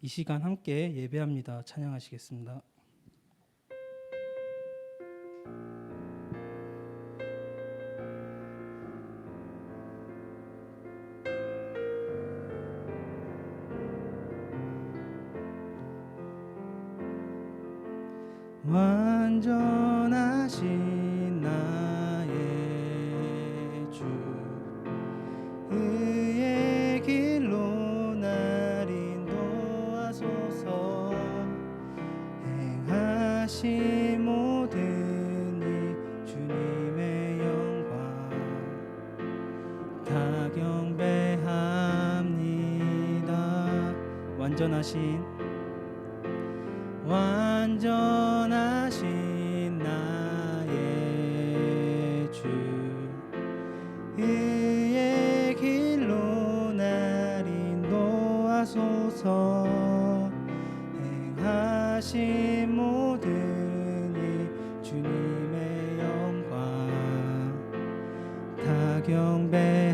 이 시간 함께 예배합니다. 찬양하시겠습니다. 완전하신 나의 주, 의의 길로 날 인도하소서. 행하신 모든 일 주님의 영광 다 경배합니다. 완전하신 나의 주, 의의 길로 날 인도하소서. 행하신 모든 일 주님의 영광 다 경배합니다.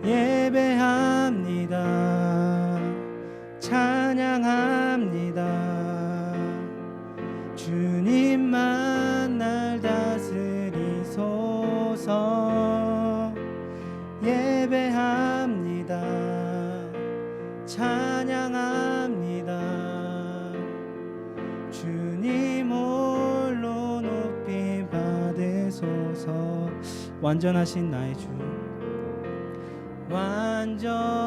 예배합니다. 찬양합니다. 주님만 날 다스리소서. 예배합니다. 찬양합니다. 주님 홀로 높임 받으소서. 완전하신 나의 주, 완전하신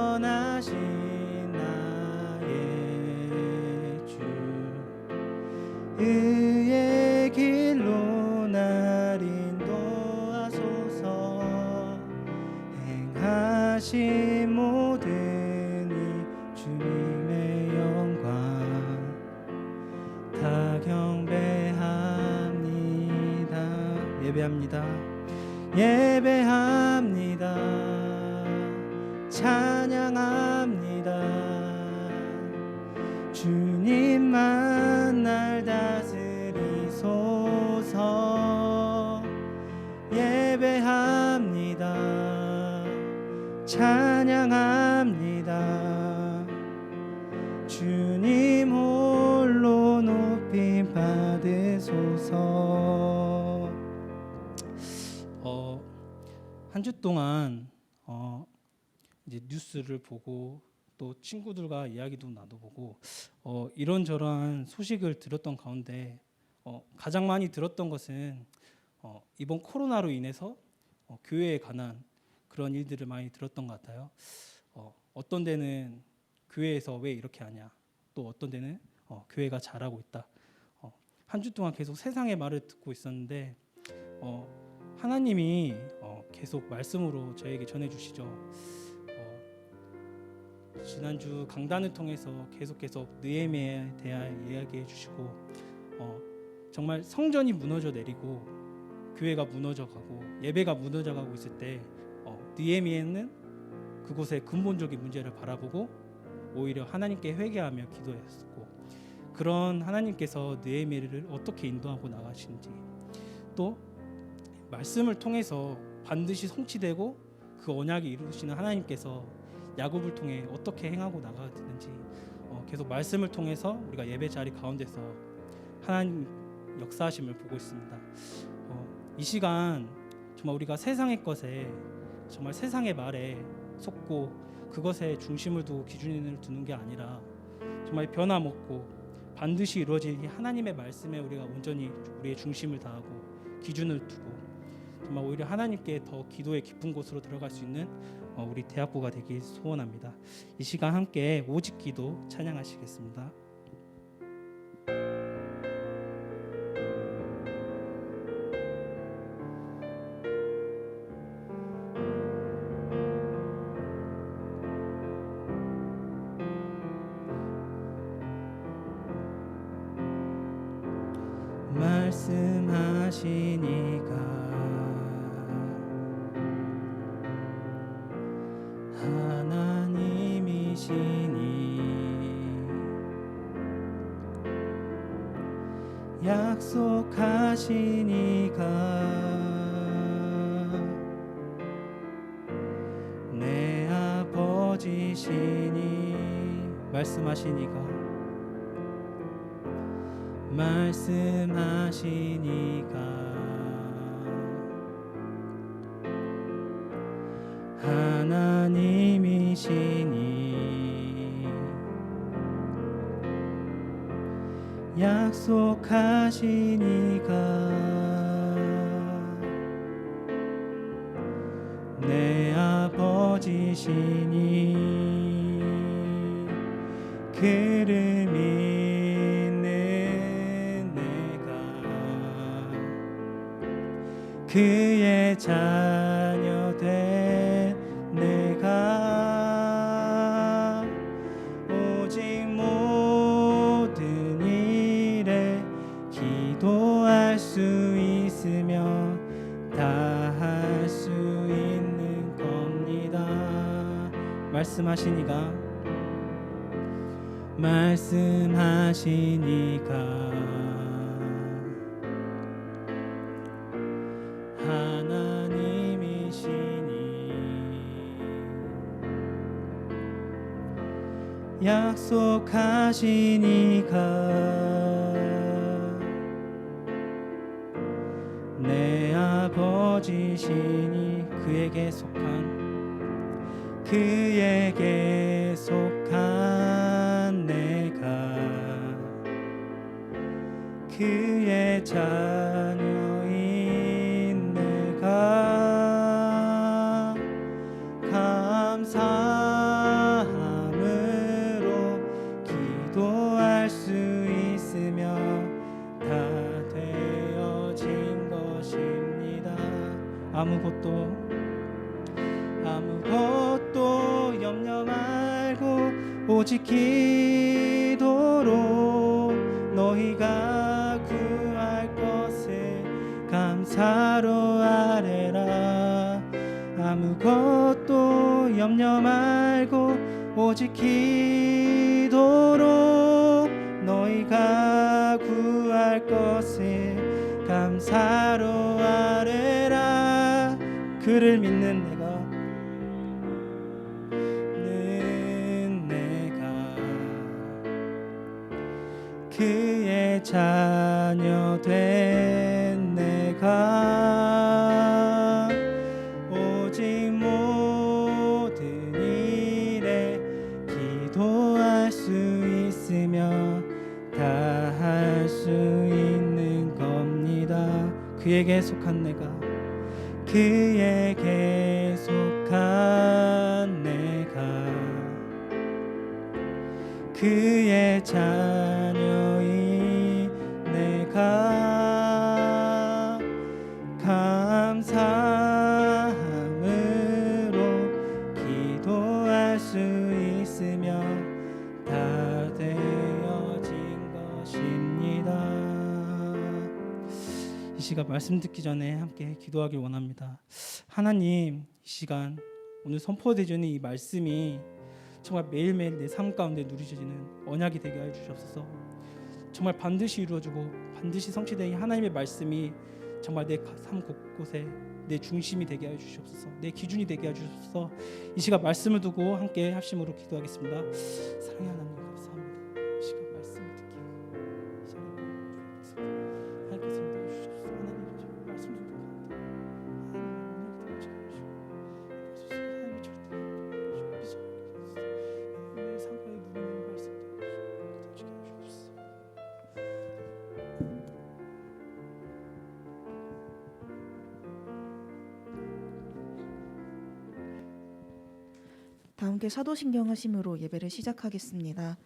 의의 길로 날 인도하소서. 행하신 모든 일 주님의 영광 다 경배합니다. 예배합니다. 예배합니다. 찬양합니다. 주님만 날 다스리소서. 예배합니다. 찬양합니다. 주님 홀로 높임 받으소서. 한 주 동안 이제 뉴스를 보고 또 친구들과 이야기도 나눠보고 이런저런 소식을 들었던 가운데 가장 많이 들었던 것은 이번 코로나로 인해서 교회에 관한 그런 일들을 많이 들었던 것 같아요. 어떤 데는 교회에서 왜 이렇게 하냐, 또 어떤 데는 교회가 잘하고 있다. 한 주 동안 계속 세상의 말을 듣고 있었는데 하나님이 계속 말씀으로 저에게 전해주시죠. 지난주 강단을 통해서 계속 느헤미야에 대한 이야기해 주시고 정말 성전이 무너져 내리고 교회가 무너져 가고 예배가 무너져 가고 있을 때 느헤미야는 그곳의 근본적인 문제를 바라보고 오히려 하나님께 회개하며 기도했었고, 그런 하나님께서 느헤미야를 어떻게 인도하고 나가시는지, 또 말씀을 통해서 반드시 성취되고 그 언약이 이루시는 하나님께서 야곱을 통해 어떻게 행하고 나가야 되는지 계속 말씀을 통해서 우리가 예배 자리 가운데서 하나님 역사하심을 보고 있습니다. 이 시간 정말 우리가 세상의 것에, 정말 세상의 말에 속고 그것에 중심을 두고 기준을 두는 게 아니라 정말 변함없고 반드시 이루어질 하나님의 말씀에 우리가 온전히 우리의 중심을 다하고 기준을 두고 정말 오히려 하나님께 더 기도의 깊은 곳으로 들어갈 수 있는 우리 대학부가 되길 소원합니다. 이 시간 함께 오직 기도 찬양하시겠습니다. 말씀하시니까 하나님이시니 약속하시니까 내 아버지 아버지시니 말씀하시니가 하나님이시니 약속하시니가 내 아버지시니 그를 믿는 내가 그의 자녀 된 내가 오직 모든 일에 기도할 수 있으며 다 할 수 있는 겁니다. 말씀하시니까 하나님이시니 약속하시니까 내 아버지시니 그에게 속한 내가 그의 자녀인 내가 감사함으로 기도할 수 있으며 다 되어진 것입니다. 아무것도 염려 말고 오직 기도로 너희가 구할 것을 감사로 아뢰라. 아무것도 염려 말고 오직 기도로 너희가 구할 것을 감사로 아뢰라. 그를 믿는 내가 그의 자녀 된 내가 오직 모든 일에 기도할 수 있으며 다 할 수 있는 겁니다. 그에게 속한 내가 그의 자녀인 내가 감사함으로 기도할 수 있으며 다 되어진 것입니다. 이 시간 말씀 듣기 전에 함께 기도하길 원합니다. 하나님, 이 시간 오늘 선포되어지는 이 말씀이 정말 매일매일 내 삶 가운데 누리셔지는 언약이 되게 하여 주시옵소서. 정말 반드시 이루어지고 반드시 성취되는 하나님의 말씀이 정말 내 삶 곳곳에 내 중심이 되게 하여 주시옵소서. 내 기준이 되게 하여 주시옵소서. 이 시간 말씀을 두고 함께 합심으로 기도하겠습니다. 사랑의 하나님 감사합니다. 이 시간 말씀을 듣기 하나님께서 인도해 주시옵소서. 하나님 말씀 듣고 다 함께 사도신경 하심으로 예배를 시작하겠습니다.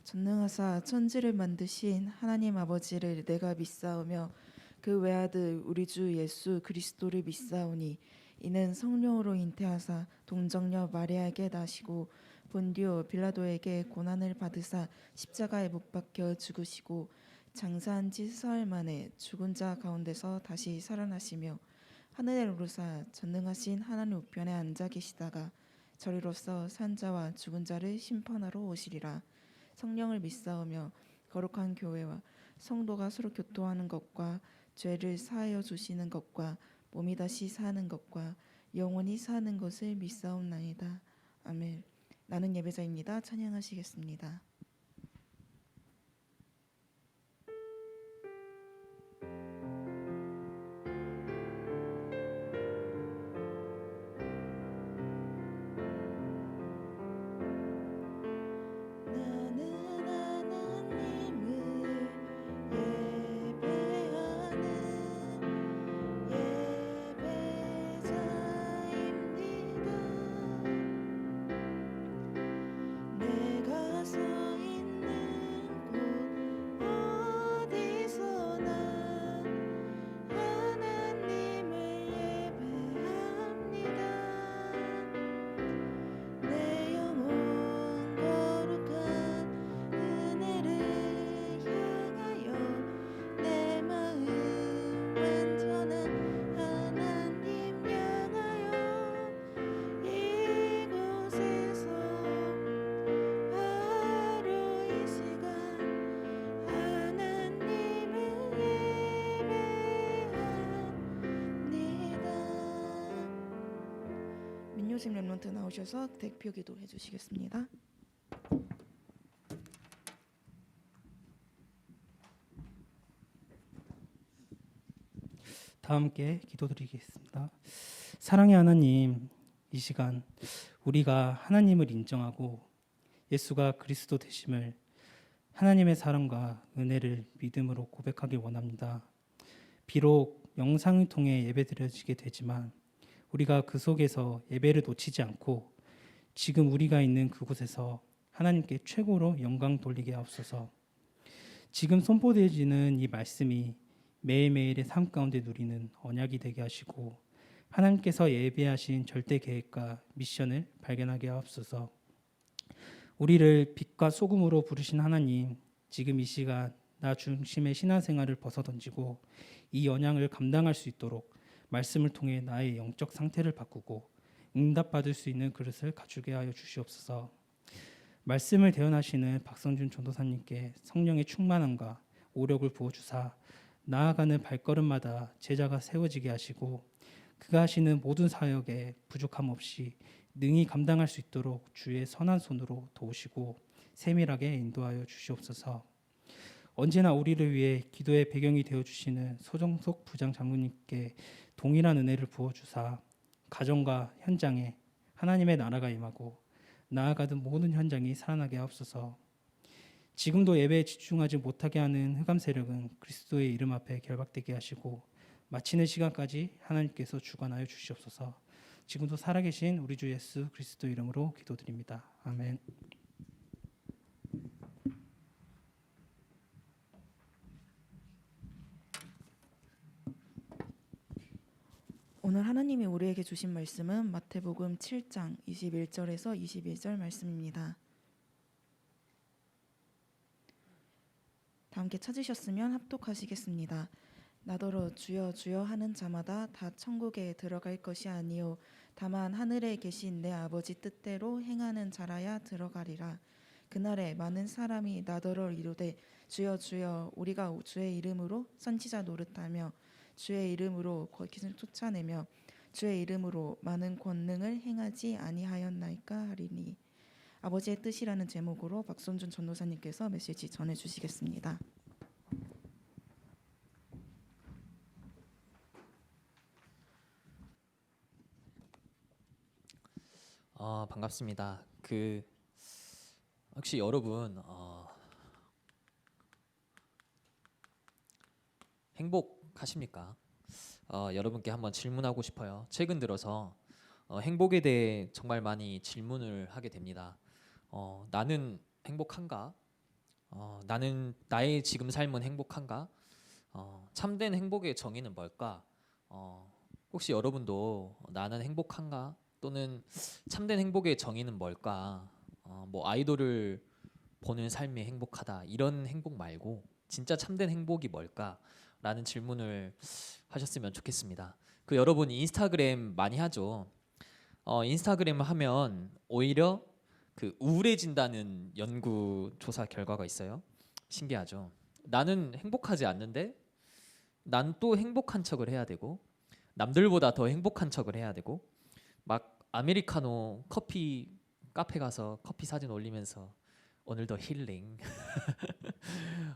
전능하사 천지를 만드신 하나님 아버지를 내가 믿사오며 그 외아들 우리 주 예수 그리스도를 믿사오니 이는 성령으로 잉태하사 동정녀 마리아에게 나시고 본디오 빌라도에게 고난을 받으사 십자가에 못 박혀 죽으시고 장사한 지 사흘 만에 죽은 자 가운데서 다시 살아나시며 하늘에 오르사 전능하신 하나님 우편에 앉아 계시다가 저리로서 산 자와 죽은 자를 심판하러 오시리라. 성령을 믿사오며 거룩한 교회와 성도가 서로 교통하는 것과 죄를 사하여 주시는 것과 몸이 다시 사는 것과 영원히 사는 것을 믿사옵나이다. 아멘. 나는 예배자입니다. 찬양하시겠습니다. 민요심 랩런트 나오셔서 대표 기도해 주시겠습니다. 다 함께 기도드리겠습니다. 사랑의 하나님, 이 시간 우리가 하나님을 인정하고 예수가 그리스도 되심을 하나님의 사랑과 은혜를 믿음으로 고백하길 원합니다. 비록 영상을 통해 예배드려지게 되지만 우리가 그 속에서 예배를 놓치지 않고 지금 우리가 있는 그곳에서 하나님께 최고로 영광 돌리게 하옵소서. 지금 선포되어지는 이 말씀이 매일매일의 삶 가운데 누리는 언약이 되게 하시고 하나님께서 예비하신 절대 계획과 미션을 발견하게 하옵소서. 우리를 빛과 소금으로 부르신 하나님, 지금 이 시간 나 중심의 신앙생활을 벗어던지고 이 언약을 감당할 수 있도록 말씀을 통해 나의 영적 상태를 바꾸고 응답받을 수 있는 그릇을 갖추게 하여 주시옵소서. 말씀을 대언하시는 박성준 전도사님께 성령의 충만함과 오력을 부어주사 나아가는 발걸음마다 제자가 세워지게 하시고 그가 하시는 모든 사역에 부족함 없이 능히 감당할 수 있도록 주의 선한 손으로 도우시고 세밀하게 인도하여 주시옵소서. 언제나 우리를 위해 기도의 배경이 되어주시는 소정석 부장 장로님께 동일한 은혜를 부어주사 가정과 현장에 하나님의 나라가 임하고 나아가던 모든 현장이 살아나게 하옵소서. 지금도 예배에 집중하지 못하게 하는 흑암 세력은 그리스도의 이름 앞에 결박되게 하시고 마치는 시간까지 하나님께서 주관하여 주시옵소서. 지금도 살아계신 우리 주 예수 그리스도 이름으로 기도드립니다. 아멘. 오늘 하나님이 우리에게 주신 말씀은 마태복음 7장 21절에서 22절 말씀입니다. 다 함께 찾으셨으면 합독하시겠습니다. 나더러 주여 주여 하는 자마다 다 천국에 들어갈 것이 아니요 다만 하늘에 계신 내 아버지 뜻대로 행하는 자라야 들어가리라. 그날에 많은 사람이 나더러 이르되 주여 주여 우리가 주의 이름으로 선지자 노릇하며 주의 이름으로 거짓을 쫓아내며 주의 이름으로 많은 권능을 행하지 아니하였나이까 하리니. 아버지의 뜻이라는 제목으로 박선준 전도사님께서 메시지 전해주시겠습니다. 반갑습니다. 혹시 여러분 행복하십니까? 여러분께 한번 질문하고 싶어요. 최근 들어서 행복에 대해 정말 많이 질문을 하게 됩니다. 나는 행복한가? 나는 나의 지금 삶은 행복한가? 참된 행복의 정의는 뭘까? 혹시 여러분도 나는 행복한가? 또는 참된 행복의 정의는 뭘까? 뭐 아이돌을 보는 삶이 행복하다 이런 행복 말고 진짜 참된 행복이 뭘까? 라는 질문을 하셨으면 좋겠습니다. 여러분 인스타그램 많이 하죠? 인스타그램 하면 오히려 우울해진다는 연구 조사 결과가 있어요. 신기하죠? 나는 행복하지 않는데 난 또 행복한 척을 해야 되고 남들보다 더 행복한 척을 해야 되고 막 아메리카노 커피 카페 가서 커피 사진 올리면서 오늘도 힐링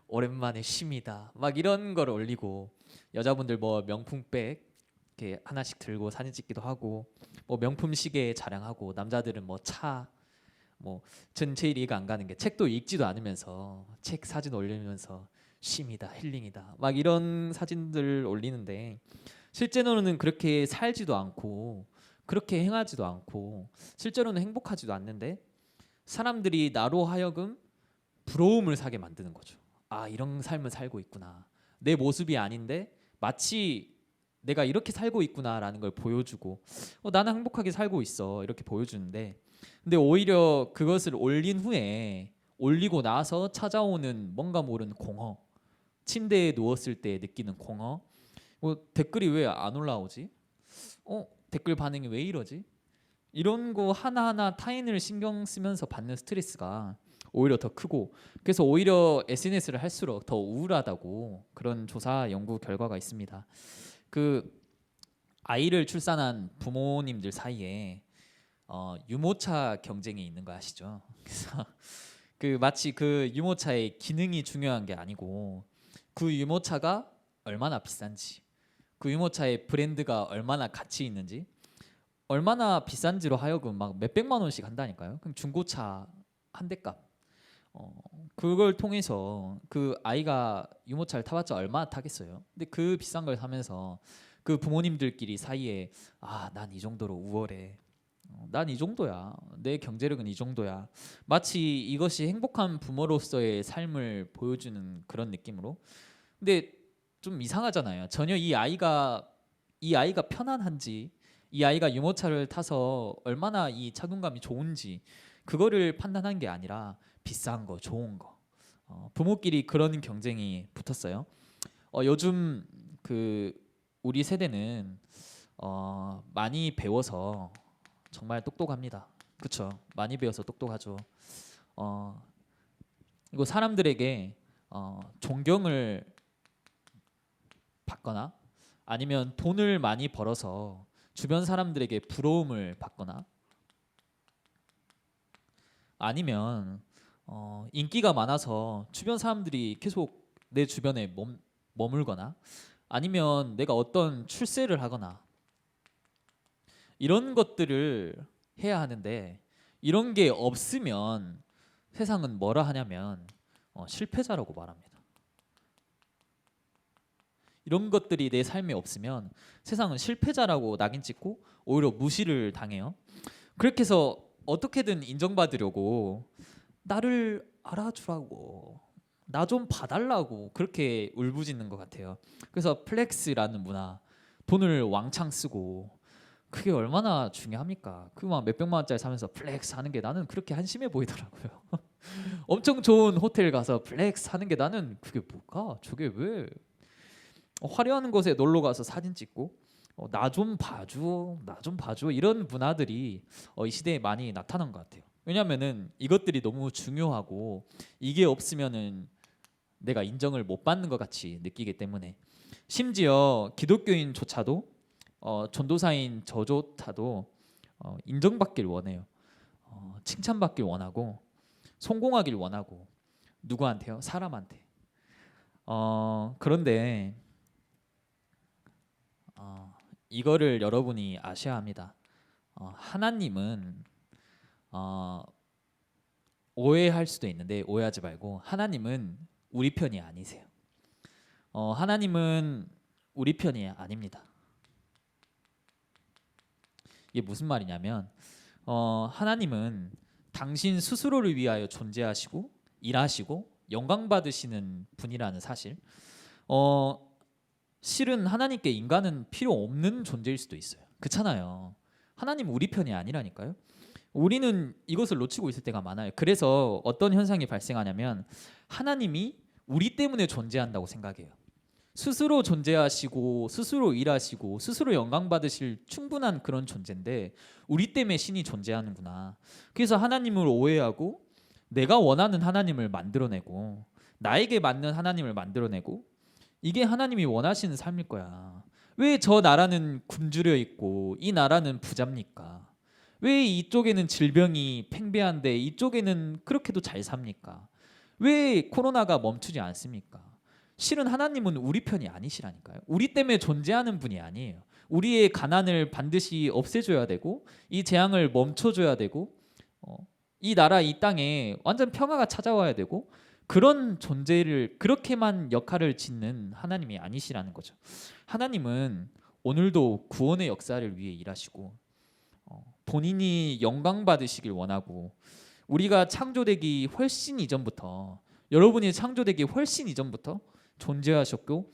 오랜만에 쉼이다 막 이런 걸 올리고, 여자분들 뭐 명품백 이렇게 하나씩 들고 사진 찍기도 하고, 뭐 명품 시계 자랑하고, 남자들은 뭐 차, 뭐 전 제일 이해가 안 가는 게 책도 읽지도 않으면서 책 사진 올리면서 쉼이다 힐링이다 막 이런 사진들 올리는데, 실제로는 그렇게 살지도 않고 그렇게 행하지도 않고 실제로는 행복하지도 않는데, 사람들이 나로 하여금 부러움을 사게 만드는 거죠. 아, 이런 삶을 살고 있구나, 내 모습이 아닌데 마치 내가 이렇게 살고 있구나라는 걸 보여주고, 나는 행복하게 살고 있어 이렇게 보여주는데, 근데 오히려 그것을 올린 후에, 올리고 나서 찾아오는 뭔가 모르는 공허, 침대에 누웠을 때 느끼는 공허, 댓글이 왜 안 올라오지? 댓글 반응이 왜 이러지? 이런 거 하나하나 타인을 신경 쓰면서 받는 스트레스가 오히려 더 크고, 그래서 오히려 SNS를 할수록 더 우울하다고 그런 조사 연구 결과가 있습니다. 그 아이를 출산한 부모님들 사이에 유모차 경쟁이 있는 거 아시죠? 그래서 그 마치 그 유모차의 기능이 중요한 게 아니고, 그 유모차가 얼마나 비싼지, 그 유모차의 브랜드가 얼마나 가치 있는지, 얼마나 비싼지로 하여금 막 몇백만 원씩 한다니까요. 그럼 중고차 한 대 값. 그걸 통해서 그 아이가 유모차를 타봤자 얼마나 타겠어요. 근데 그 비싼 걸 사면서 그 부모님들끼리 사이에, 난 이 정도로 우월해, 난 이 정도야, 내 경제력은 이 정도야, 마치 이것이 행복한 부모로서의 삶을 보여주는 그런 느낌으로. 근데 좀 이상하잖아요. 전혀 이 아이가 편안한지, 이 아이가 유모차를 타서 얼마나 이 착용감이 좋은지 그거를 판단한 게 아니라 비싼 거, 좋은 거. 부모끼리 그런 경쟁이 붙었어요. 요즘 그 우리 세대는 많이 배워서 정말 똑똑합니다. 그렇죠? 많이 배워서 똑똑하죠. 이거 사람들에게 존경을 받거나, 아니면 돈을 많이 벌어서 주변 사람들에게 부러움을 받거나, 아니면 인기가 많아서 주변 사람들이 계속 내 주변에 머물거나, 아니면 내가 어떤 출세를 하거나, 이런 것들을 해야 하는데, 이런 게 없으면 세상은 뭐라 하냐면 실패자라고 말합니다. 이런 것들이 내 삶에 없으면 세상은 실패자라고 낙인 찍고 오히려 무시를 당해요. 그렇게 해서 어떻게든 인정받으려고 나를 알아주라고, 나 좀 봐달라고 그렇게 울부짖는 것 같아요. 그래서 플렉스라는 문화, 돈을 왕창 쓰고, 그게 얼마나 중요합니까? 그 막 몇백만 원짜리 사면서 플렉스 하는 게 나는 그렇게 한심해 보이더라고요. 엄청 좋은 호텔 가서 플렉스 하는 게 나는 그게 뭘까? 저게 왜? 화려한 곳에 놀러 가서 사진 찍고 나 좀 봐줘, 나 좀 봐줘, 이런 문화들이 이 시대에 많이 나타난 것 같아요. 왜냐하면은 이것들이 너무 중요하고, 이게 없으면은 내가 인정을 못 받는 것 같이 느끼기 때문에. 심지어 기독교인조차도 전도사인 저조차도 인정받길 원해요. 칭찬받길 원하고, 성공하길 원하고. 누구한테요? 사람한테. 그런데 이거를 여러분이 아셔야 합니다. 하나님은 오해할 수도 있는데 오해하지 말고, 하나님은 우리 편이 아니세요. 하나님은 우리 편이 아닙니다. 이게 무슨 말이냐면, 하나님은 당신 스스로를 위하여 존재하시고 일하시고 영광 받으시는 분이라는 사실. 실은 하나님께 인간은 필요 없는 존재일 수도 있어요. 그렇잖아요. 하나님 우리 편이 아니라니까요. 우리는 이것을 놓치고 있을 때가 많아요. 그래서 어떤 현상이 발생하냐면, 하나님이 우리 때문에 존재한다고 생각해요. 스스로 존재하시고 스스로 일하시고 스스로 영광 받으실 충분한 그런 존재인데, 우리 때문에 신이 존재하는구나. 그래서 하나님을 오해하고 내가 원하는 하나님을 만들어내고, 나에게 맞는 하나님을 만들어내고, 이게 하나님이 원하시는 삶일 거야. 왜 저 나라는 굶주려 있고 이 나라는 부잡니까? 왜 이쪽에는 질병이 팽배한데 이쪽에는 그렇게도 잘 삽니까? 왜 코로나가 멈추지 않습니까? 실은 하나님은 우리 편이 아니시라니까요. 우리 때문에 존재하는 분이 아니에요. 우리의 가난을 반드시 없애줘야 되고 이 재앙을 멈춰줘야 되고 이 나라 이 땅에 완전 평화가 찾아와야 되고 그런 존재를 그렇게만 역할을 짓는 하나님이 아니시라는 거죠. 하나님은 오늘도 구원의 역사를 위해 일하시고 본인이 영광 받으시길 원하고 우리가 창조되기 훨씬 이전부터 여러분이 창조되기 훨씬 이전부터 존재하셨고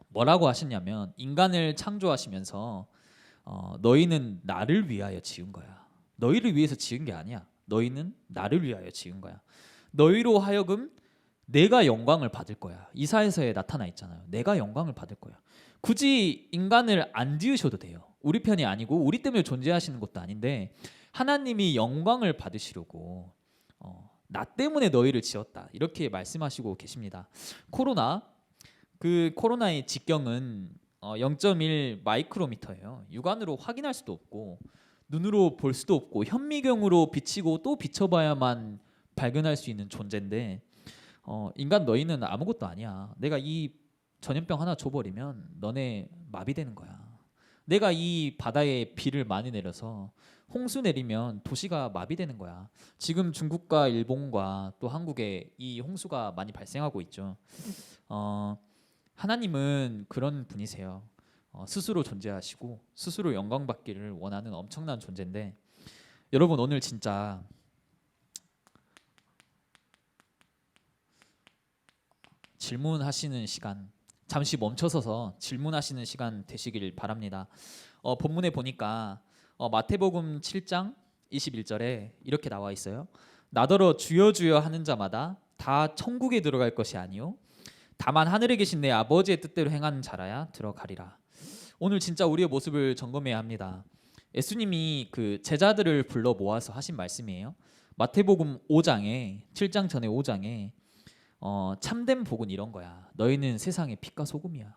뭐라고 하셨냐면 인간을 창조하시면서 너희는 나를 위하여 지은 거야. 너희를 위해서 지은 게 아니야. 너희는 나를 위하여 지은 거야. 너희로 하여금 내가 영광을 받을 거야. 이사야서에 나타나 있잖아요. 내가 영광을 받을 거야. 굳이 인간을 안 지으셔도 돼요. 우리 편이 아니고 우리 때문에 존재하시는 것도 아닌데 하나님이 영광을 받으시려고 나 때문에 너희를 지었다. 이렇게 말씀하시고 계십니다. 코로나의 직경은 0.1 마이크로미터예요. 육안으로 확인할 수도 없고 눈으로 볼 수도 없고 현미경으로 비치고 또 비춰봐야만 발견할 수 있는 존재인데 인간 너희는 아무것도 아니야. 내가 이 전염병 하나 줘버리면 너네 마비되는 거야. 내가 이 바다에 비를 많이 내려서 홍수 내리면 도시가 마비되는 거야. 지금 중국과 일본과 또 한국에 이 홍수가 많이 발생하고 있죠. 하나님은 그런 분이세요. 스스로 존재하시고 스스로 영광 받기를 원하는 엄청난 존재인데 여러분 오늘 진짜 질문하시는 시간 잠시 멈춰서서 질문하시는 시간 되시길 바랍니다. 본문에 보니까 마태복음 7장 21절에 이렇게 나와 있어요. 나더러 주여 주여 하는 자마다 다 천국에 들어갈 것이 아니요 다만 하늘에 계신 내 아버지의 뜻대로 행하는 자라야 들어가리라. 오늘 진짜 우리의 모습을 점검해야 합니다. 예수님이 그 제자들을 불러 모아서 하신 말씀이에요. 마태복음 5장에 7장 전에 5장에 참된 복은 이런 거야. 너희는 세상의 빛과 소금이야.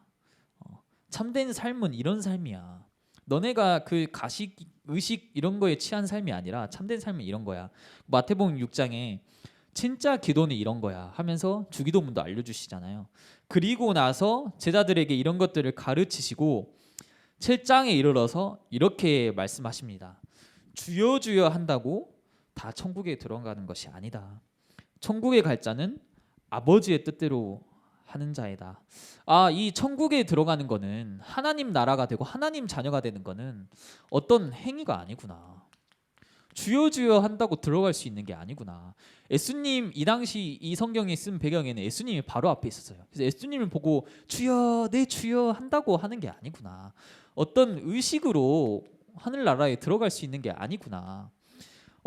참된 삶은 이런 삶이야. 너네가 그 가식, 의식 이런 거에 취한 삶이 아니라 참된 삶은 이런 거야. 마태복음 6장에 진짜 기도는 이런 거야 하면서 주기도문도 알려주시잖아요. 그리고 나서 제자들에게 이런 것들을 가르치시고 7장에 이르러서 이렇게 말씀하십니다. 주여 주여 한다고 다 천국에 들어가는 것이 아니다. 천국에 갈 자는 아버지의 뜻대로 하는 자이다. 이 천국에 들어가는 거는 하나님 나라가 되고 하나님 자녀가 되는 거는 어떤 행위가 아니구나. 주여 주여 한다고 들어갈 수 있는 게 아니구나. 예수님 이 당시 이 성경에 쓴 배경에는 예수님이 바로 앞에 있었어요. 그래서 예수님을 보고 주여 내 주여 한다고 하는 게 아니구나. 어떤 의식으로 하늘나라에 들어갈 수 있는 게 아니구나.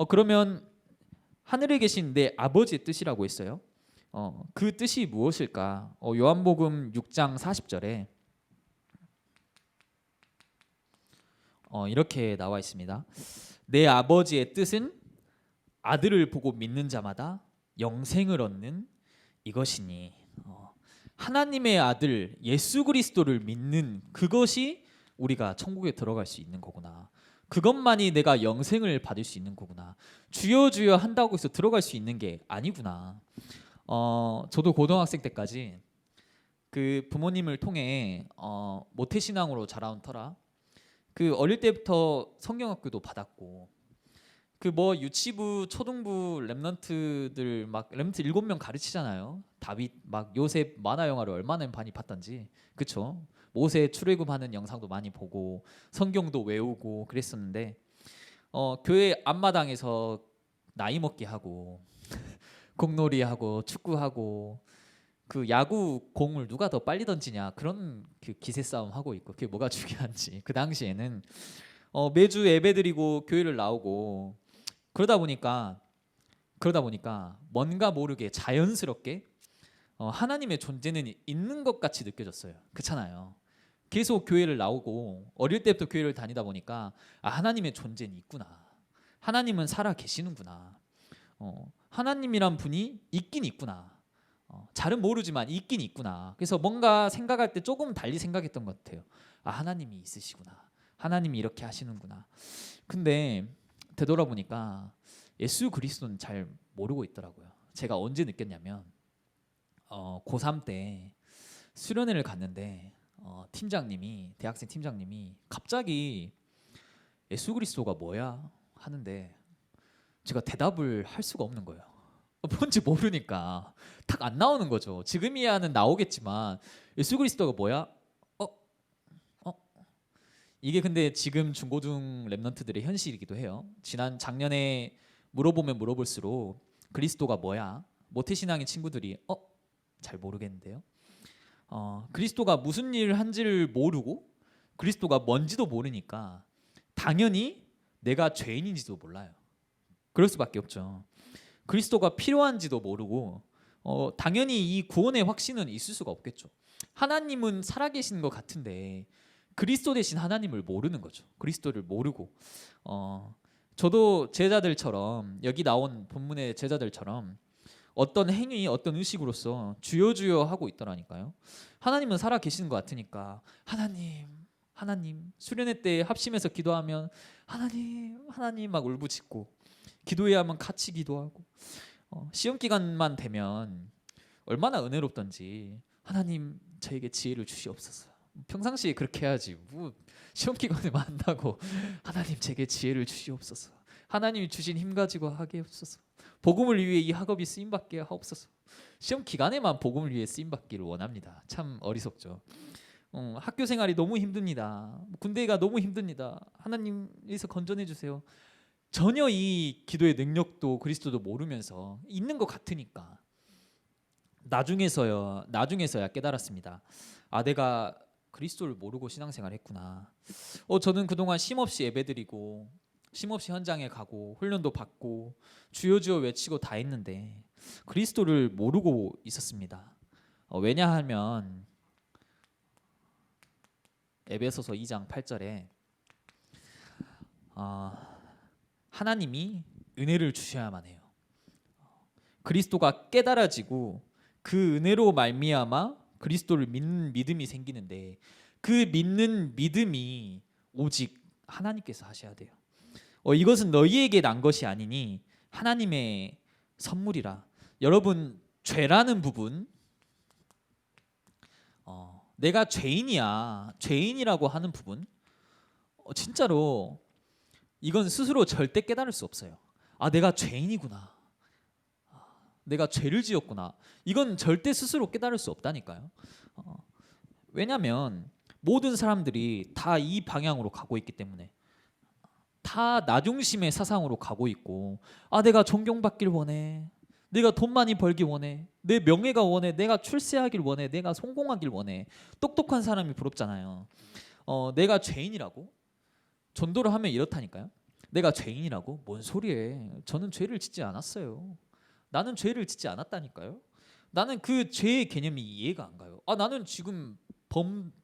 그러면 하늘에 계신 내 아버지의 뜻이라고 했어요. 그 뜻이 무엇일까? 요한복음 6장 40절에 이렇게 나와 있습니다. 내 아버지의 뜻은 아들을 보고 믿는 자마다 영생을 얻는 이것이니. 하나님의 아들 예수 그리스도를 믿는 그것이 우리가 천국에 들어갈 수 있는 거구나. 그것만이 내가 영생을 받을 수 있는 거구나. 주여 주여 한다고 해서 들어갈 수 있는 게 아니구나. 저도 고등학생 때까지 그 부모님을 통해 모태신앙으로 자라온 터라 그 어릴 때부터 성경학교도 받았고 그 뭐 유치부 초등부 랩런트들 막 랩런트 7명 가르치잖아요. 다윗 막 요셉 만화 영화를 얼마나 많이 봤던지. 그쵸? 모세 출애굽하는 영상도 많이 보고 성경도 외우고 그랬었는데 교회 앞마당에서 나이 먹기 하고 공놀이 하고 축구하고 그 야구 공을 누가 더 빨리 던지냐 그런 그 기세 싸움 하고 있고 그게 뭐가 중요한지 그 당시에는 매주 예배드리고 교회를 나오고 그러다 보니까 뭔가 모르게 자연스럽게 하나님의 존재는 있는 것 같이 느껴졌어요. 그렇잖아요. 계속 교회를 나오고 어릴 때부터 교회를 다니다 보니까 하나님의 존재는 있구나. 하나님은 살아 계시는구나. 하나님이란 분이 있긴 있구나. 잘은 모르지만 있긴 있구나. 그래서 뭔가 생각할 때 조금 달리 생각했던 것 같아요. 하나님이 있으시구나. 하나님이 이렇게 하시는구나. 근데 되돌아보니까 예수 그리스도는 잘 모르고 있더라고요. 제가 언제 느꼈냐면 고3 때 수련회를 갔는데 대학생 팀장님이 갑자기 예수 그리스도가 뭐야 하는데 제가 대답을 할 수가 없는 거예요. 뭔지 모르니까 딱 안 나오는 거죠. 지금이야는 나오겠지만 예수 그리스도가 뭐야? 어? 어? 이게 근데 지금 중고등 랩런트들의 현실이기도 해요. 작년에 물어보면 물어볼수록 그리스도가 뭐야? 모태신앙의 친구들이 잘 모르겠는데요. 그리스도가 무슨 일을 한지를 모르고 그리스도가 뭔지도 모르니까 당연히 내가 죄인인지도 몰라요. 그럴 수밖에 없죠. 그리스도가 필요한지도 모르고 당연히 이 구원의 확신은 있을 수가 없겠죠. 하나님은 살아계신 것 같은데 그리스도 대신 하나님을 모르는 거죠. 그리스도를 모르고 저도 제자들처럼 여기 나온 본문의 제자들처럼 어떤 행위, 어떤 의식으로서 주여 주여 하고 있더라니까요. 하나님은 살아 계시는 것 같으니까 하나님 수련회 때 합심해서 기도하면 하나님 막 울부짖고 기도해야 하면 같이 기도하고 시험 기간만 되면 얼마나 은혜롭던지 하나님 저에게 지혜를 주시옵소서. 평상시에 그렇게 해야지 뭐 시험 기간에 만나고 하나님 제게 지혜를 주시옵소서. 하나님이 주신 힘 가지고 하게 하옵소서. 복음을 위해 이 학업이 쓰임받게 하옵소서. 시험 기간에만 복음을 위해 쓰임받기를 원합니다. 참 어리석죠. 학교 생활이 너무 힘듭니다. 군대가 너무 힘듭니다. 하나님께서 건져내 주세요. 전혀 이 기도의 능력도 그리스도도 모르면서 있는 것 같으니까 나중에서야 깨달았습니다. 내가 그리스도를 모르고 신앙생활 했구나. 저는 그동안 쉼없이 예배드리고 쉼없이 현장에 가고 훈련도 받고 주여 주여 외치고 다 했는데 그리스도를 모르고 있었습니다. 왜냐하면 에베소서 2장 8절에 하나님이 은혜를 주셔야만 해요. 그리스도가 깨달아지고 그 은혜로 말미암아 그리스도를 믿는 믿음이 생기는데 그 믿는 믿음이 오직 하나님께서 하셔야 돼요. 이것은 너희에게 난 것이 아니니 하나님의 선물이라. 여러분 죄라는 부분 내가 죄인이라고 하는 부분 진짜로 이건 스스로 절대 깨달을 수 없어요. 내가 죄인이구나. 내가 죄를 지었구나. 이건 절대 스스로 깨달을 수 없다니까요. 왜냐하면 모든 사람들이 다 이 방향으로 가고 있기 때문에 다 나중심의 사상으로 가고 있고 내가 존경받길 원해. 내가 돈 많이 벌기 원해. 내 명예가 원해. 내가 출세하길 원해. 내가 성공하길 원해. 똑똑한 사람이 부럽잖아요. 내가 죄인이라고? 전도를 하면 이렇다니까요. 내가 죄인이라고? 뭔 소리에? 저는 죄를 짓지 않았어요. 나는 죄를 짓지 않았다니까요. 나는 그 죄의 개념이 이해가 안 가요. 나는 지금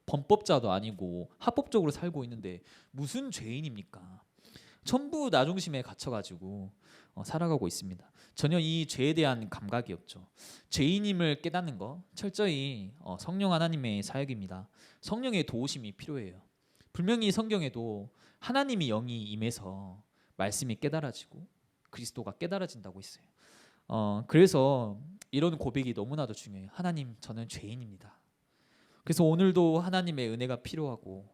범법자도 아니고 합법적으로 살고 있는데 무슨 죄인입니까? 전부 나중심에 갇혀가지고 살아가고 있습니다. 전혀 이 죄에 대한 감각이 없죠. 죄인임을 깨닫는 거 철저히 성령 하나님의 사역입니다. 성령의 도우심이 필요해요. 분명히 성경에도 하나님이 영이 임해서 말씀이 깨달아지고 그리스도가 깨달아진다고 했어요. 그래서 이런 고백이 너무나도 중요해요. 하나님, 저는 죄인입니다. 그래서 오늘도 하나님의 은혜가 필요하고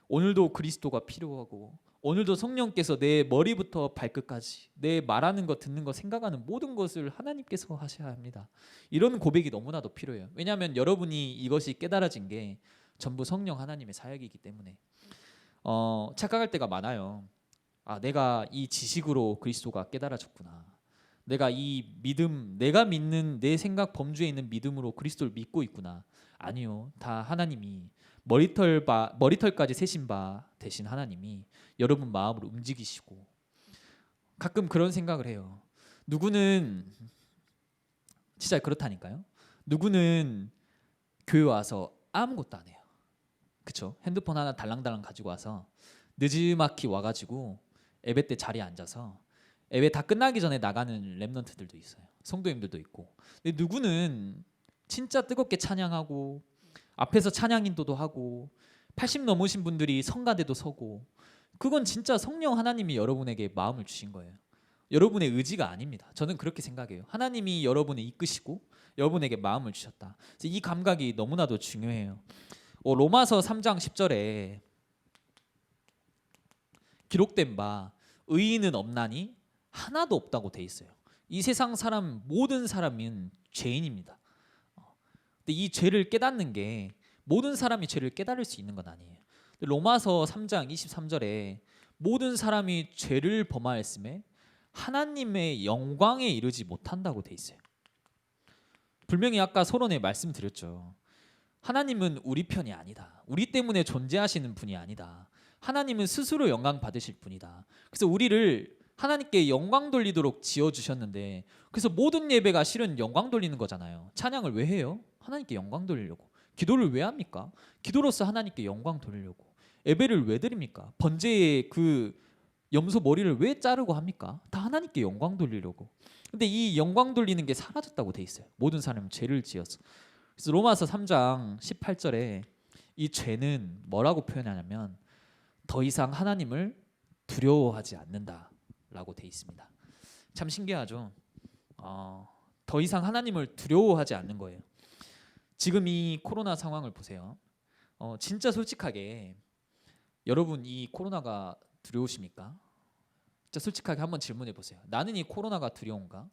오늘도 그리스도가 필요하고 오늘도 성령께서 내 머리부터 발끝까지 내 말하는 것, 듣는 것, 생각하는 모든 것을 하나님께서 하셔야 합니다. 이런 고백이 너무나도 필요해요. 왜냐하면 여러분이 이것이 깨달아진 게 전부 성령 하나님의 사역이기 때문에 착각할 때가 많아요. 내가 이 지식으로 그리스도가 깨달아졌구나. 내가 이 믿음, 내가 믿는 내 생각 범주에 있는 믿음으로 그리스도를 믿고 있구나. 아니요. 다 하나님이 머리털까지 세신 바 되신 하나님이 여러분 마음을 움직이시고 가끔 그런 생각을 해요. 누구는 진짜 그렇다니까요. 누구는 교회 와서 아무것도 안 해요. 그쵸? 핸드폰 하나 달랑달랑 가지고 와서 느지막이 와가지고 예배 때 자리에 앉아서 예배 다 끝나기 전에 나가는 랩런트들도 있어요. 성도님들도 있고. 근데 누구는 진짜 뜨겁게 찬양하고 앞에서 찬양 인도도 하고 80 넘으신 분들이 성가대도 서고 그건 진짜 성령 하나님이 여러분에게 마음을 주신 거예요. 여러분의 의지가 아닙니다. 저는 그렇게 생각해요. 하나님이 여러분을 이끄시고 여러분에게 마음을 주셨다. 이 감각이 너무나도 중요해요. 로마서 3장 10절에 기록된 바 의인은 없나니 하나도 없다고 돼 있어요. 이 세상 사람 모든 사람은 죄인입니다. 근데 이 죄를 깨닫는 게 모든 사람이 죄를 깨달을 수 있는 건 아니에요. 로마서 3장 23절에 모든 사람이 죄를 범하였음에 하나님의 영광에 이르지 못한다고 돼 있어요. 분명히 아까 서론에 말씀드렸죠. 하나님은 우리 편이 아니다. 우리 때문에 존재하시는 분이 아니다. 하나님은 스스로 영광 받으실 분이다. 그래서 우리를 하나님께 영광 돌리도록 지어주셨는데, 그래서 모든 예배가 실은 영광 돌리는 거잖아요. 찬양을 왜 해요? 하나님께 영광 돌리려고. 기도를 왜 합니까? 기도로서 하나님께 영광 돌리려고. 예배를 왜 드립니까? 번제의 그 염소 머리를 왜 자르고 합니까? 다 하나님께 영광 돌리려고. 근데 이 영광 돌리는 게 사라졌다고 돼 있어요. 모든 사람은 죄를 지어서. 그래서 로마서 3장 18절에 이 죄는 뭐라고 표현하냐면 더 이상 하나님을 두려워하지 않는다라고 돼 있습니다. 참 신기하죠. 더 이상 하나님을 두려워하지 않는 거예요. 지금 이 코로나 상황을 보세요. 진짜 솔직하게 여러분 이 코로나가 두려우십니까? 진짜 솔직하게 한번 질문해 보세요. 나는 이 코로나가 두려운가?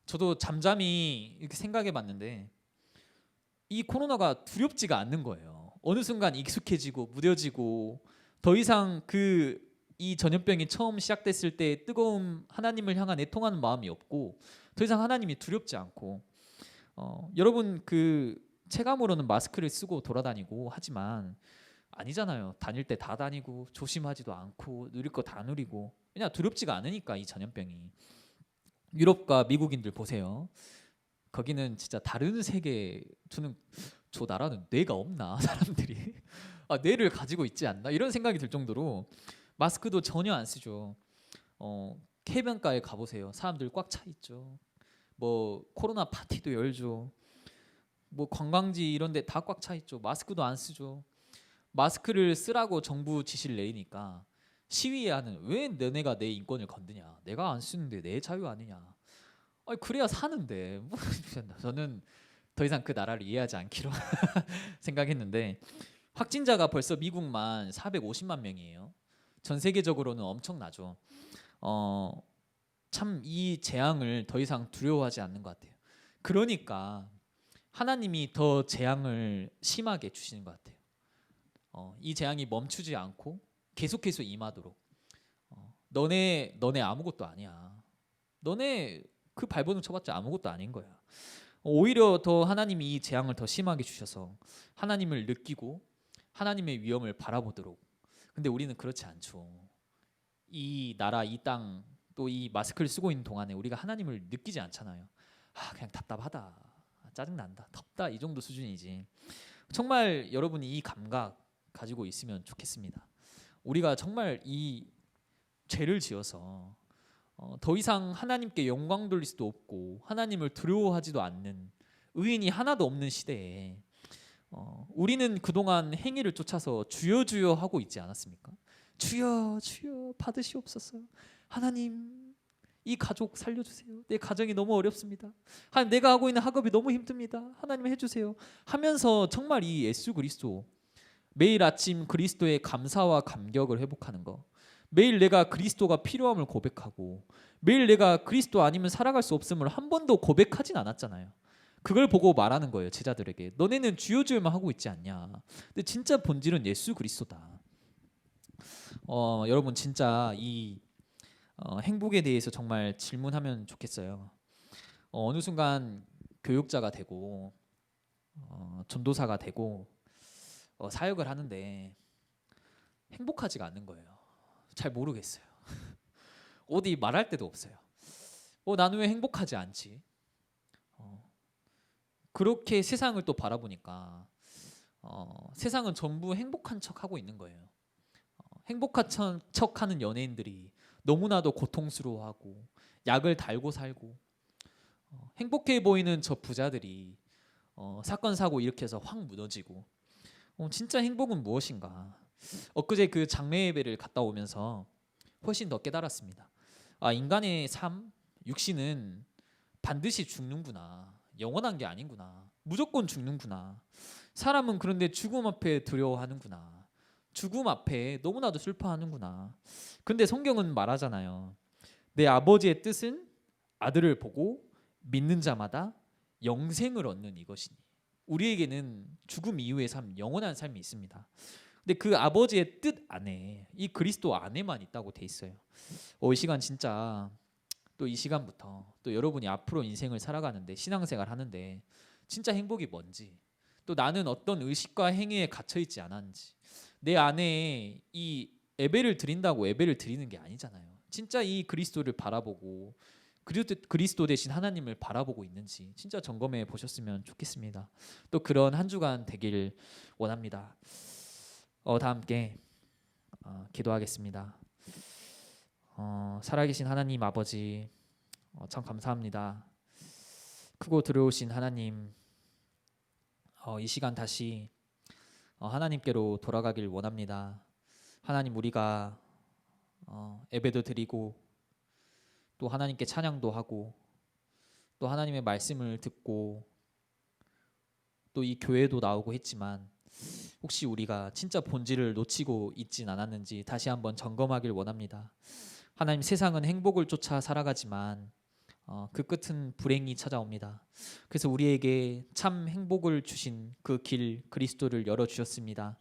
저도 잠잠히 이렇게 생각해 봤는데 이 코로나가 두렵지가 않는 거예요. 어느 순간 익숙해지고 무뎌지고 더 이상 이 전염병이 처음 시작됐을 때 뜨거운 하나님을 향한 애통하는 마음이 없고 더 이상 하나님이 두렵지 않고 여러분 체감으로는 마스크를 쓰고 돌아다니고 하지만 아니잖아요. 다닐 때 다 다니고 조심하지도 않고 누릴 거 다 누리고 그냥 두렵지가 않으니까 이 전염병이. 유럽과 미국인들 보세요. 거기는 진짜 다른 세계 저는 저 나라는 뇌가 없나 사람들이 뇌를 가지고 있지 않나 이런 생각이 들 정도로 마스크도 전혀 안 쓰죠. 해변가에 가보세요. 사람들 꽉 차 있죠. 뭐 코로나 파티도 열죠. 뭐 관광지 이런 데 다 꽉 차 있죠. 마스크도 안 쓰죠. 마스크를 쓰라고 정부 지시를 내리니까 시위하는 왜 너네가 내 인권을 건드냐. 내가 안 쓰는데 내 자유 아니냐. 그래야 사는데 저는 더 이상 그 나라를 이해하지 않기로 생각했는데 확진자가 벌써 미국만 450만 명이에요. 전 세계적으로는 엄청나죠. 참 이 재앙을 더 이상 두려워하지 않는 것 같아요. 그러니까 하나님이 더 재앙을 심하게 주시는 것 같아요. 이 재앙이 멈추지 않고 계속해서 임하도록. 너네 아무것도 아니야. 너네 그 발버둥 쳐봤자 아무것도 아닌 거야. 오히려 더 하나님이 이 재앙을 더 심하게 주셔서 하나님을 느끼고 하나님의 위엄을 바라보도록. 근데 우리는 그렇지 않죠. 이 나라, 이 땅, 또 이 마스크를 쓰고 있는 동안에 우리가 하나님을 느끼지 않잖아요. 그냥 답답하다, 짜증난다, 덥다 이 정도 수준이지. 정말 여러분이 이 감각 가지고 있으면 좋겠습니다. 우리가 정말 이 죄를 지어서 더 이상 하나님께 영광 돌릴 수도 없고 하나님을 두려워하지도 않는 의인이 하나도 없는 시대에 우리는 그동안 행위를 쫓아서 주여 주여 하고 있지 않았습니까? 주여 주여 받으시옵소서. 하나님 이 가족 살려주세요. 내 가정이 너무 어렵습니다. 하나님 내가 하고 있는 학업이 너무 힘듭니다. 하나님 해주세요 하면서 정말 이 예수 그리스도 매일 아침 그리스도의 감사와 감격을 회복하는 거, 매일 내가 그리스도가 필요함을 고백하고 매일 내가 그리스도 아니면 살아갈 수 없음을 한 번도 고백하진 않았잖아요. 그걸 보고 말하는 거예요. 제자들에게 너네는 주여 주여만 하고 있지 않냐. 근데 진짜 본질은 예수 그리스도다. 여러분 진짜 이 행복에 대해서 정말 질문하면 좋겠어요. 어느 순간 교육자가 되고 전도사가 되고 사역을 하는데 행복하지가 않는 거예요. 잘 모르겠어요. 어디 말할 데도 없어요. 나는 왜 행복하지 않지? 그렇게 세상을 또 바라보니까 세상은 전부 행복한 척하고 있는 거예요. 행복한 척하는 연예인들이 너무나도 고통스러워하고 약을 달고 살고, 행복해 보이는 저 부자들이 사건 사고 일으켜서 확 무너지고, 진짜 행복은 무엇인가? 엊그제 그 장례 예배를 갔다 오면서 훨씬 더 깨달았습니다. 아, 인간의 삶, 육신은 반드시 죽는구나. 영원한 게 아닌구나. 무조건 죽는구나. 사람은 그런데 죽음 앞에 두려워하는구나. 죽음 앞에 너무나도 슬퍼하는구나. 근데 성경은 말하잖아요. 내 아버지의 뜻은 아들을 보고 믿는 자마다 영생을 얻는 이것이니. 우리에게는 죽음 이후의 삶, 영원한 삶이 있습니다. 근데 그 아버지의 뜻 안에, 이 그리스도 안에만 있다고 돼 있어요. 이 시간 진짜, 또 이 시간부터 또 여러분이 앞으로 인생을 살아가는데, 신앙생활 하는데 진짜 행복이 뭔지, 또 나는 어떤 의식과 행위에 갇혀 있지 않았는지, 내 안에 이 예배를 드린다고 예배를 드리는 게 아니잖아요. 진짜 이 그리스도를 바라보고 그리스도 대신 하나님을 바라보고 있는지 진짜 점검해 보셨으면 좋겠습니다. 또 그런 한 주간 되길 원합니다. 다 함께 기도하겠습니다. 살아계신 하나님 아버지, 참 감사합니다. 크고 들어오신 하나님, 이 시간 다시 하나님께로 돌아가길 원합니다. 하나님, 우리가 예배도 드리고 또 하나님께 찬양도 하고 또 하나님의 말씀을 듣고 또 이 교회도 나오고 했지만 혹시 우리가 진짜 본질을 놓치고 있진 않았는지 다시 한번 점검하길 원합니다. 하나님, 세상은 행복을 쫓아 살아가지만 그 끝은 불행이 찾아옵니다. 그래서 우리에게 참 행복을 주신 그 길 그리스도를 열어주셨습니다.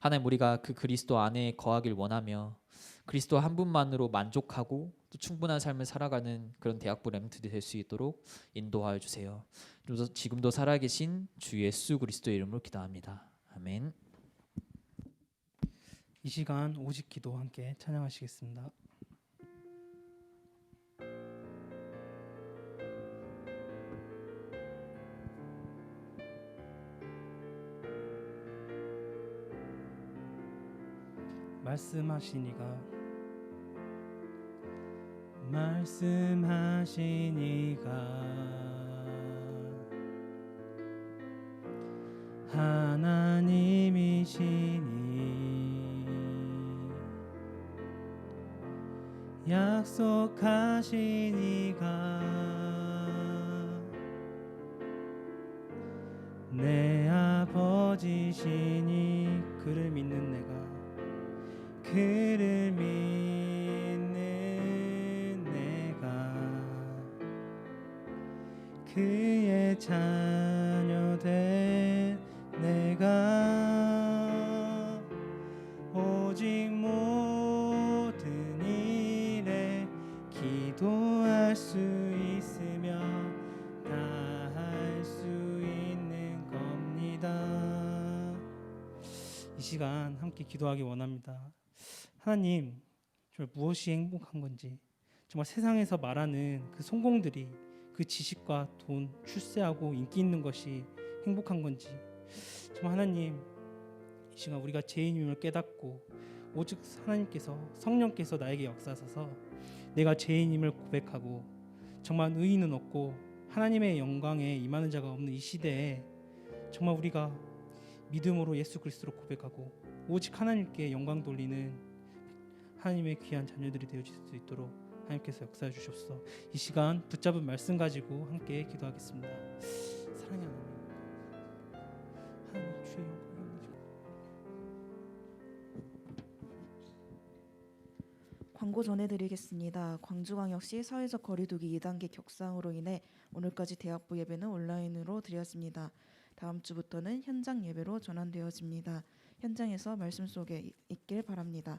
하나님, 우리가 그 그리스도 안에 거하길 원하며 그리스도 한 분만으로 만족하고 또 충분한 삶을 살아가는 그런 대학부 렘넌트 될 수 있도록 인도하여 주세요. 지금도 살아계신 주 예수 그리스도의 이름으로 기도합니다. 아멘. 이 시간 오직 기도 함께 찬양하시겠습니다. 말씀하시니가 하나님이시니 약속하시니가 내 아버지시니 그를 믿는 내가 그를 믿는 내가 그의 자녀 된 내가 오직 모든 일에 기도할 수 있으며 다 할 수 있는 겁니다. 이 시간 함께 기도하기 원합니다. 하나님, 정말 무엇이 행복한 건지, 정말 세상에서 말하는 그 성공들이, 그 지식과 돈, 출세하고 인기 있는 것이 행복한 건지, 정말 하나님, 이 시간 우리가 죄인임을 깨닫고 오직 하나님께서, 성령께서 나에게 역사하셔서 내가 죄인임을 고백하고 정말 의인은 없고 하나님의 영광에 임하는 자가 없는 이 시대에 정말 우리가 믿음으로 예수 그리스도를 고백하고 오직 하나님께 영광 돌리는 하나님의 귀한 자녀들이 되어질 수 있도록 하나님께서 역사해 주셨어. 이 시간 붙잡은 말씀 가지고 함께 기도하겠습니다. 사랑의 하나님, 주의 영광. 광고 전해드리겠습니다. 광주광역시 사회적 거리두기 2단계 격상으로 인해 오늘까지 대학부 예배는 온라인으로 드렸습니다. 다음 주부터는 현장 예배로 전환되어집니다. 현장에서 말씀 속에 있길 바랍니다.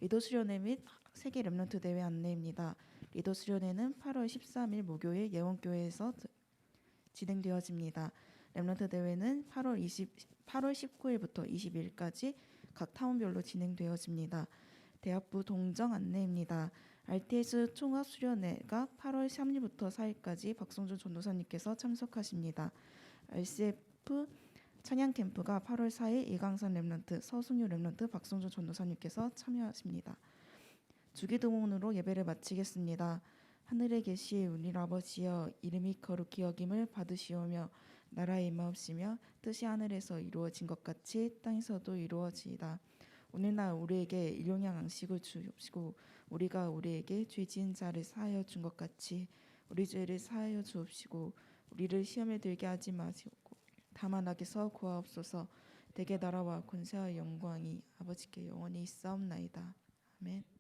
리더 수련회 및 세계 렘넌트 대회 안내입니다. 리더 수련회는 8월 13일 목요일 예원교회에서 진행되어집니다. 렘넌트 대회는 8월 19일부터 22일까지 각 타운별로 진행되어집니다. 대학부 동정 안내입니다. RTS 총합 수련회가 8월 3일부터 4일까지 박성준 전도사님께서 참석하십니다. RCF 찬양 캠프가 8월 4일 이강선 렘넌트, 서승유 렘넌트, 박성준 전도사님께서 참여하십니다. 주기도문으로 예배를 마치겠습니다. 하늘에 계신 우리 아버지여, 이름이 거룩히 여김을 받으시오며 나라의 임하옵시며 뜻이 하늘에서 이루어진 것 같이 땅에서도 이루어지이다. 오늘날 우리에게 일용할 양식을 주옵시고 우리가 우리에게 죄 지은 자를 사하여 준 것 같이 우리 죄를 사하여 주옵시고 우리를 시험에 들게 하지 마시옵고 다만 악에서 구하옵소서. 대개 나라와 권세와 영광이 아버지께 영원히 있사옵나이다. 아멘.